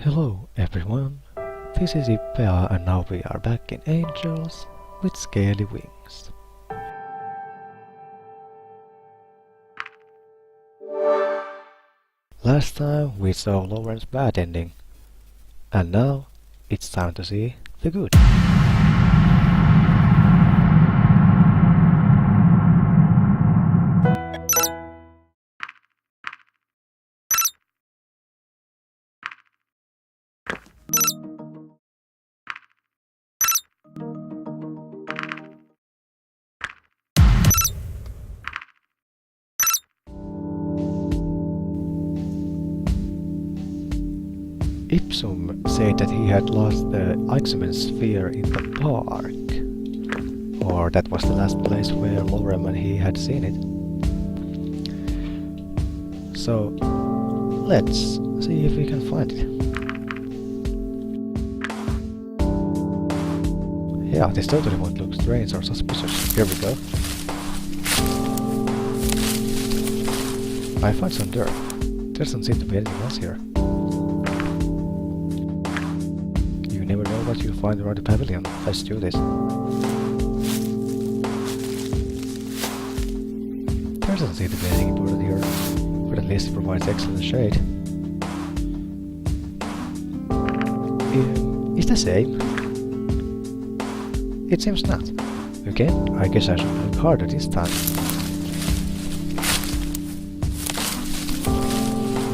Hello everyone, this is Ippe and now we are back in Angels with Scaly Wings. Last time we saw Lorem's bad ending, and now it's time to see the good. Ixomen said that he had lost the Ixomen Sphere in the park. Or that was the last place where Lorem and he had seen it. So, let's see if we can find it. Yeah, this totally won't look strange or suspicious. Here we go. I found some dirt. There doesn't seem to be anything else here. You never know what you'll find around the pavilion. Let's do this. There doesn't seem to be anything important here, but at least it provides excellent shade. Is the same? It seems not. Again, I guess I should look harder this time.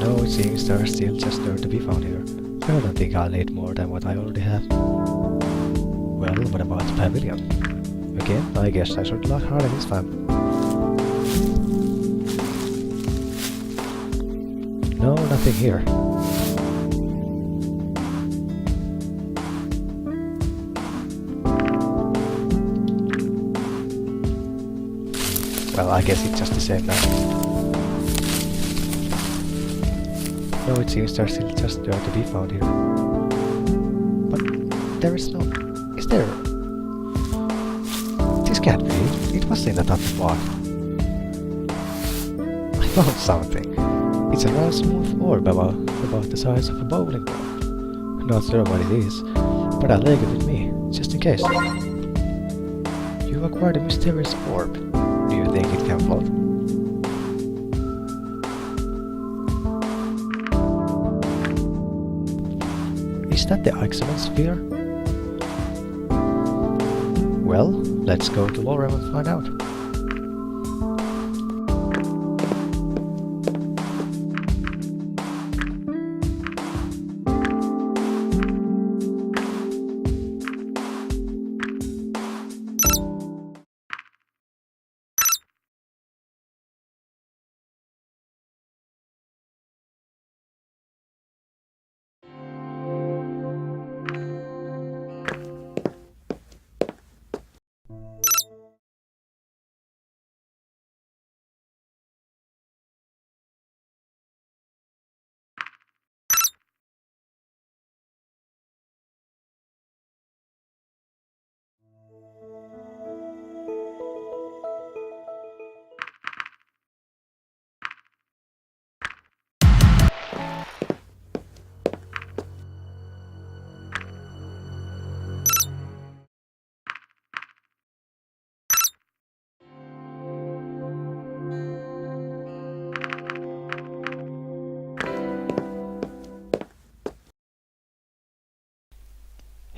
No, it seems there are still just dirt to be found here. I don't think I'll need more than what I already have. Well, what about the pavilion? Again, I guess I should look harder this time. No, nothing here. Well, I guess it's just the same now. No, it seems there's still just dirt to be found here. But there is no... Is there? This can't be. It was in the top spot. I found something. It's a round smooth orb about the size of a bowling ball. Not sure what it is, but I'll take it with me, just in case. You acquired a mysterious orb. Do you think it can float? Is that the Ixomen Sphere? Well, let's go to Lorem and find out.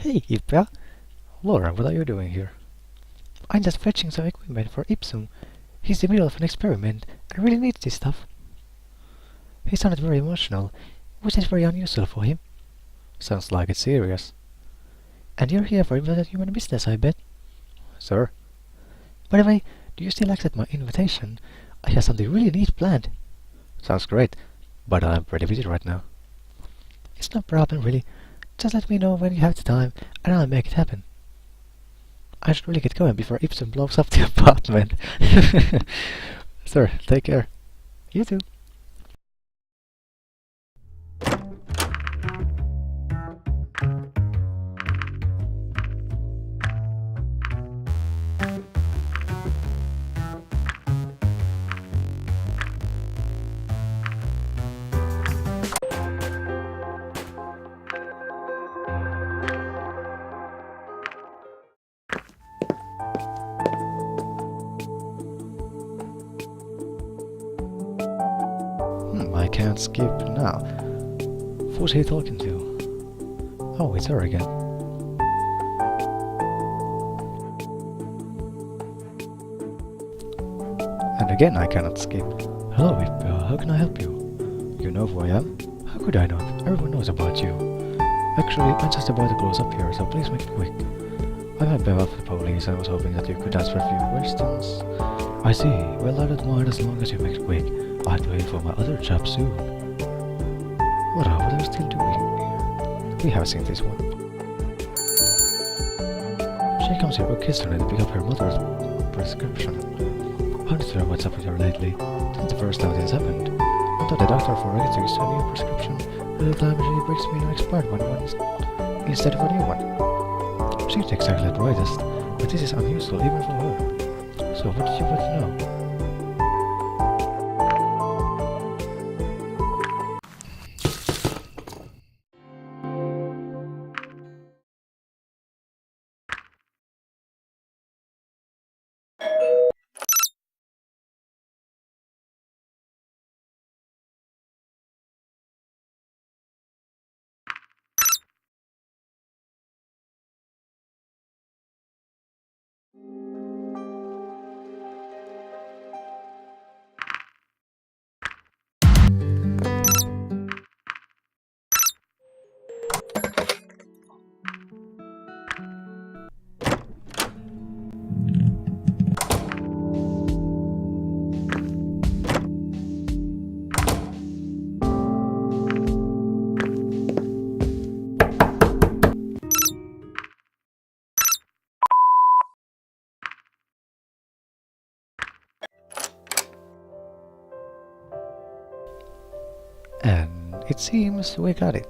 Hey, Ippe! Lorem, what are you doing here? I'm just fetching some equipment for Ixomen. He's in the middle of an experiment and really needs this stuff. He sounded very emotional, which is very unusual for him. Sounds like it's serious. And you're here for human business, I bet? Sir. By the way, do you still accept my invitation? I have something really neat planned. Sounds great, but I'm pretty busy right now. It's no problem, really. Just let me know when you have the time, and I'll make it happen. I should really get going before Ixomen blows up the apartment. Sir, take care. You too. cannot skip now. Who's he talking to? Oh, it's her again. And again I cannot skip. Hello, Ippe, how can I help you? You know who I am? How could I not? Everyone knows about you. Actually, I'm just about to close up here, so please make it quick. I'm Ippe of the police and I was hoping that you could answer a few questions. I see. Well, I don't mind as long as you make it quick. I have to wait for my other job soon. What are you still doing? We have seen this one. She comes here occasionally to pick up her mother's prescription. I need to know what's up with her lately. This is the first time this happened. I thought the doctor forgot to issue a new prescription. Every time she brings me an expired one instead of a new one. She's exactly the brightest, but this is unusual even for her. So what did you want to know? And it seems we got it.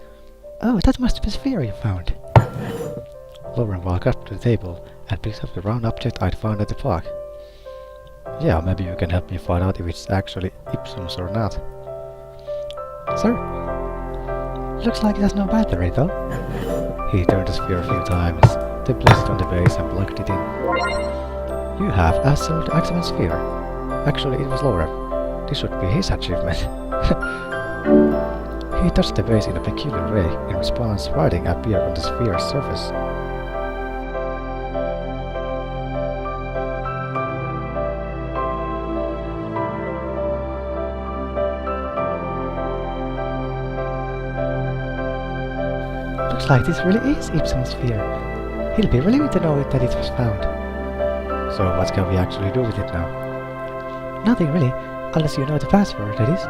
Oh, that must be the sphere you found. Lorem walked up to the table and picked up the round object I'd found at the park. Yeah, maybe you can help me find out if it's actually Ixomen's or not. Sir? Looks like it has no battery though. He turned the sphere a few times, then placed it on the base and plugged it in. You have assembled the Ixomen Sphere. Actually, it was Lorem. This should be his achievement. He touched the base in a peculiar way. In response, writing appeared on the sphere's surface. Looks like this really is Ixomen Sphere. He'll be relieved to know that it was found. So what can we actually do with it now? Nothing really, unless you know the password, that is.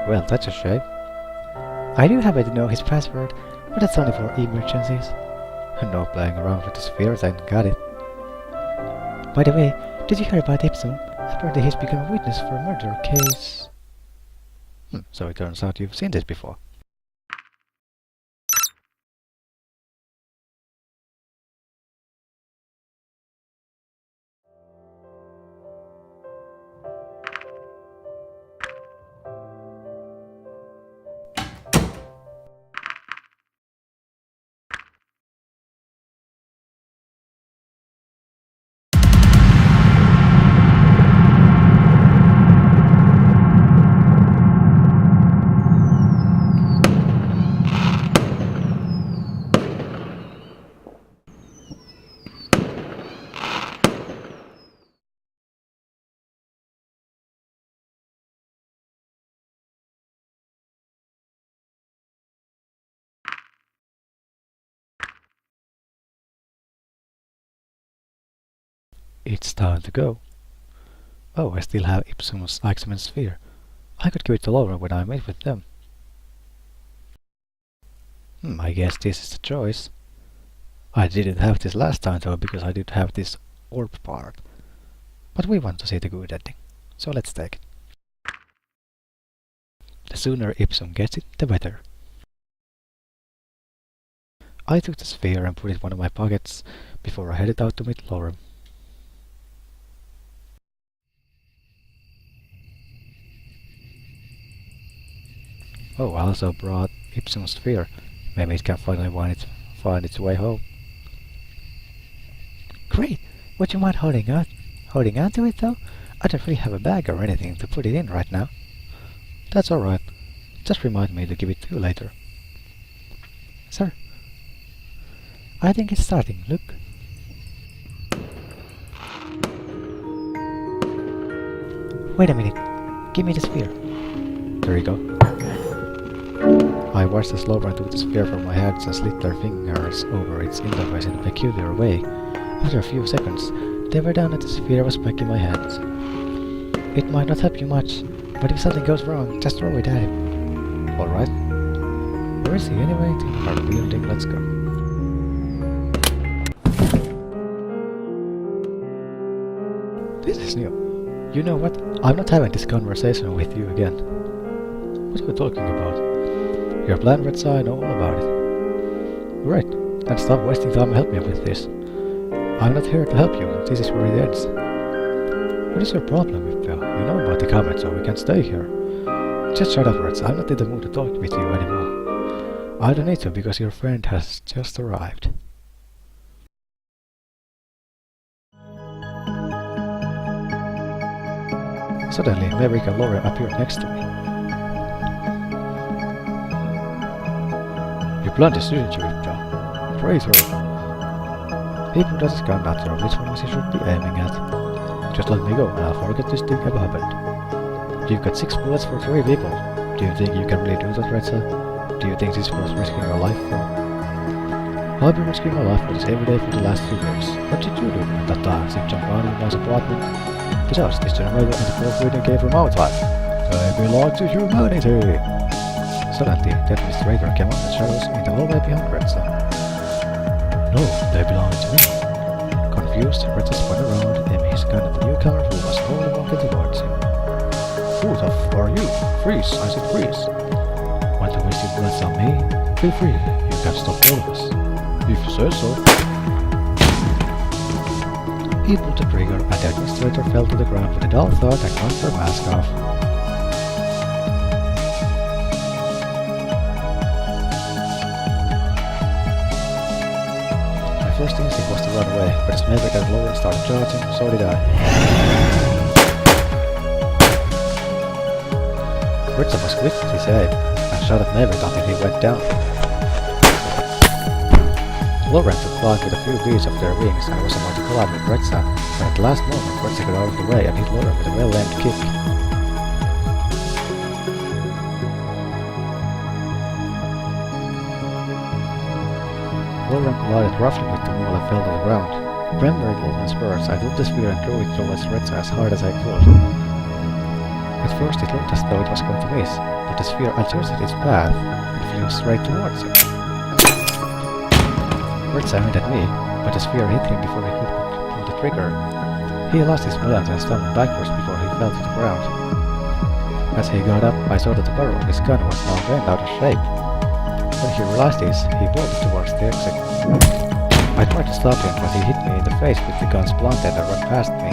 Well, that's a shame. I do happen to know his password, but that's only for emergencies. No playing around with the sphere then, got it. By the way, did you hear about Ixomen? Apparently he's become a witness for a murder case. So it turns out you've seen this before. It's time to go. Oh, I still have Ixomen Sphere. I could give it to Lorem when I meet with them. I guess this is the choice. I didn't have this last time though, because I did have this orb part. But we want to see the good ending, so let's take it. The sooner Ixomen gets it, the better. I took the sphere and put it in one of my pockets before I headed out to meet Lorem. Oh, I also brought Ixomen Sphere. Maybe it can finally find its way home. Great! Would you mind holding on to it though? I don't really have a bag or anything to put it in right now. That's alright. Just remind me to give it to you later. Sir, I think it's starting. Look. Wait a minute. Give me the sphere. There you go. I watched as Lorem took the sphere from my hands and slid their fingers over its interface in a peculiar way. After a few seconds, they were down and the sphere was back in my hands. It might not help you much, but if something goes wrong, just throw it at him. Alright. Where is he anyway? To our building, let's go. This is new. You know what? I'm not having this conversation with you again. What are you talking about? Your plan, Red, I know all about it. Right, then stop wasting time and help me with this. I'm not here to help you, this is where it ends. What is your problem, Ippe? You know about the comet, so we can stay here. Just shut up, Red, I'm not in the mood to talk with you anymore. I don't need to because your friend has just arrived. Suddenly, Maverick and Lorem appeared next to me. You planned this, didn't you, Ippe? Traitor! He put out his gun after which one he should be aiming at. Just let me go and I'll forget this thing ever happened. You've got 6 bullets for 3 people. Do you think you can really do that, Redsa? Do you think this is worth risking your life for? I've been risking my life for this every day for the last 2 years. What did you do at that time? Sit jump out of my apartment? Besides, this generator and the 4th reading came from outside. They belong to humanity! Suddenly, the administrator came out of the shadows in the hallway behind Redsa. No, they belong to me. Confused, Redsa spun around, aiming his gun at the newcomer who was slowly walking towards him. Who the f are you? Freeze! I said freeze! Want to waste your bullets on me? Feel free, you can stop all of us. If you say so. He pulled the trigger and the administrator fell to the ground with a dull thud and knocked her mask off. My first instinct was to run away, but as Maverick and Lorem started charging, so did I. Redsa was quick with his aim and shot at Maverick until he went down. Lorem took flight with a few beats of their wings and was about to collide with Redsa, but at the last moment Redsa got out of the way and hit Lorem with a well-aimed kick. Lorem collided roughly with the wall and fell to the ground. Remembering Ixomen's words, I took the spear and threw it towards Redsa as hard as I could. At first it looked as though it was going to miss, but the sphere adjusted its path and flew straight towards him. Redsa aimed at me, but the sphere hit him before he could pull the trigger. He lost his balance and stumbled backwards before he fell to the ground. As he got up, I saw that the barrel of his gun was now bent out of shape. When he realized this, he bolted towards the exit. I tried to stop him, but he hit me in the face with the gun's blunt end and ran past me.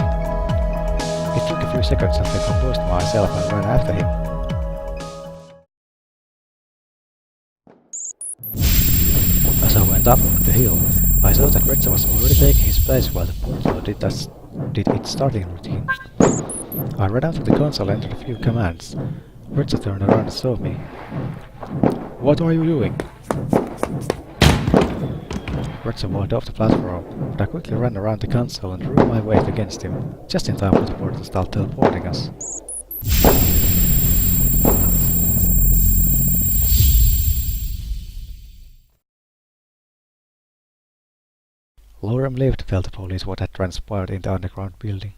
It took a few seconds until I composed myself and ran after him. As I went up the hill, I saw that Redsa was already taking his place while the portal did its starting routine. I ran out of the console and entered a few commands. Redsa turned around and saw me. What are you doing? Redsa walked off the platform, but I quickly ran around the console and drew my weight against him, just in time for the portal to start teleporting us. Lorem lived to tell the police what had transpired in the underground building.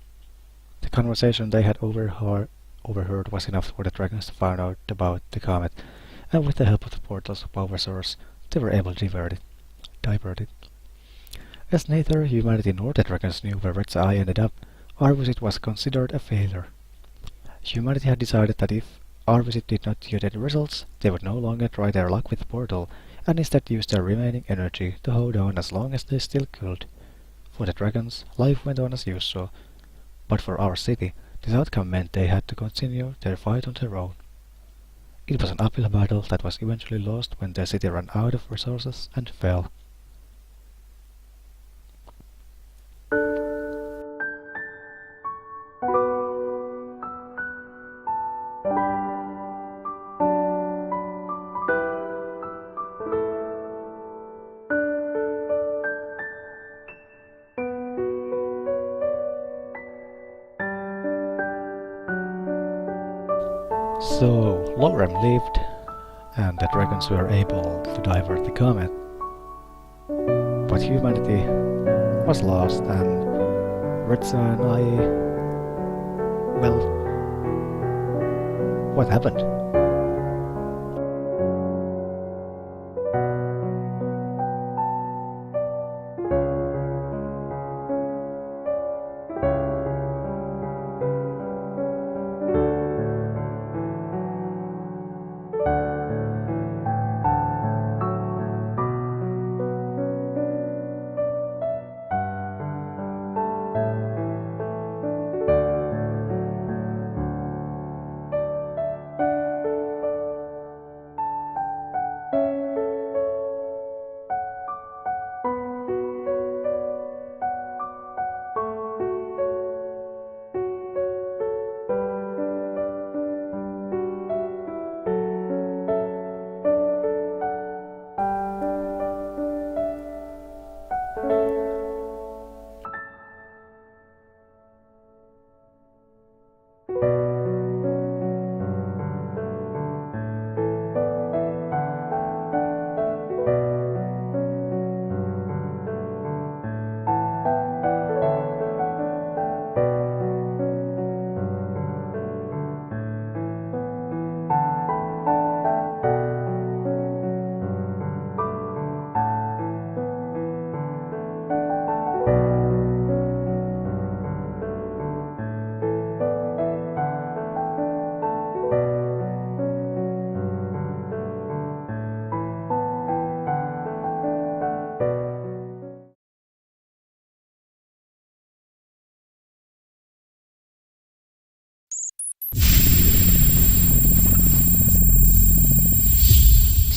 The conversation they had overheard was enough for the dragons to find out about the comet, and with the help of the portal's power source, they were able to divert it. As neither humanity nor the dragons knew where Red's eye ended up, our visit was considered a failure. Humanity had decided that if our visit did not yield any results, they would no longer try their luck with the portal, and instead use their remaining energy to hold on as long as they still could. For the dragons, life went on as usual, but for our city, this outcome meant they had to continue their fight on their own. It was an uphill battle that was eventually lost when their city ran out of resources and fell. So Lorem lived, and the dragons were able to divert the comet. But humanity was lost, and Retsa and I... well, what happened?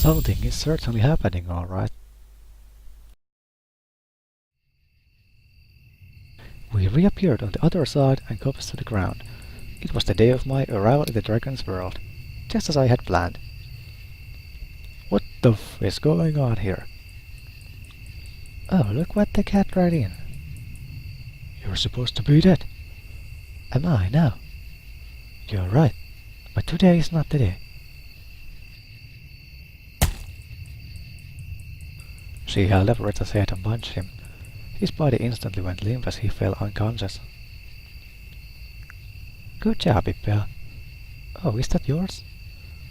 Something is certainly happening, alright. We reappeared on the other side and collapsed to the ground. It was the day of my arrival in the dragon's world, just as I had planned. What the f is going on here? Oh, look what the cat brought in. You're supposed to be dead. Am I now? You're right, but today is not the day. She held up Retta's head and punched him. His body instantly went limp as he fell unconscious. Good job, Ippe. Oh, is that yours?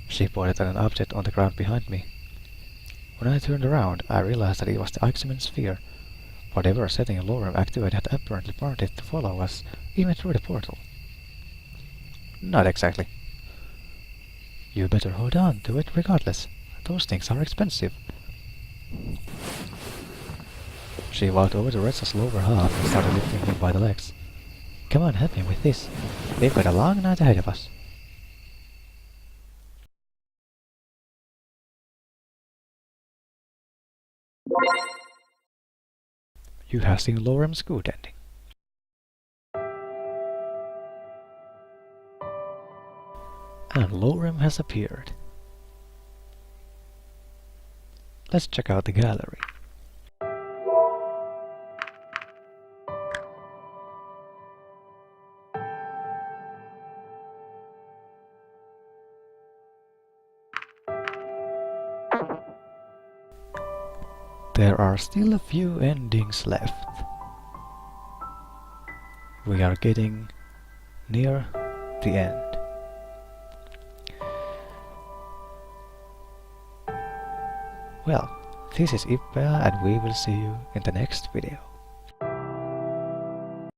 She pointed at an object on the ground behind me. When I turned around, I realized that it was the Ixomen Sphere. Whatever setting Lorem activated had apparently parted to follow us, even through the portal. Not exactly. You better hold on to it regardless. Those things are expensive. She walked over to Retsa's lower half and started lifting him by the legs. Come on, help me with this. We've got a long night ahead of us. You have seen Lorem's good ending. And Lorem has appeared. Let's check out the gallery. There are still a few endings left. We are getting near the end. Well, this is Ippe and we will see you in the next video.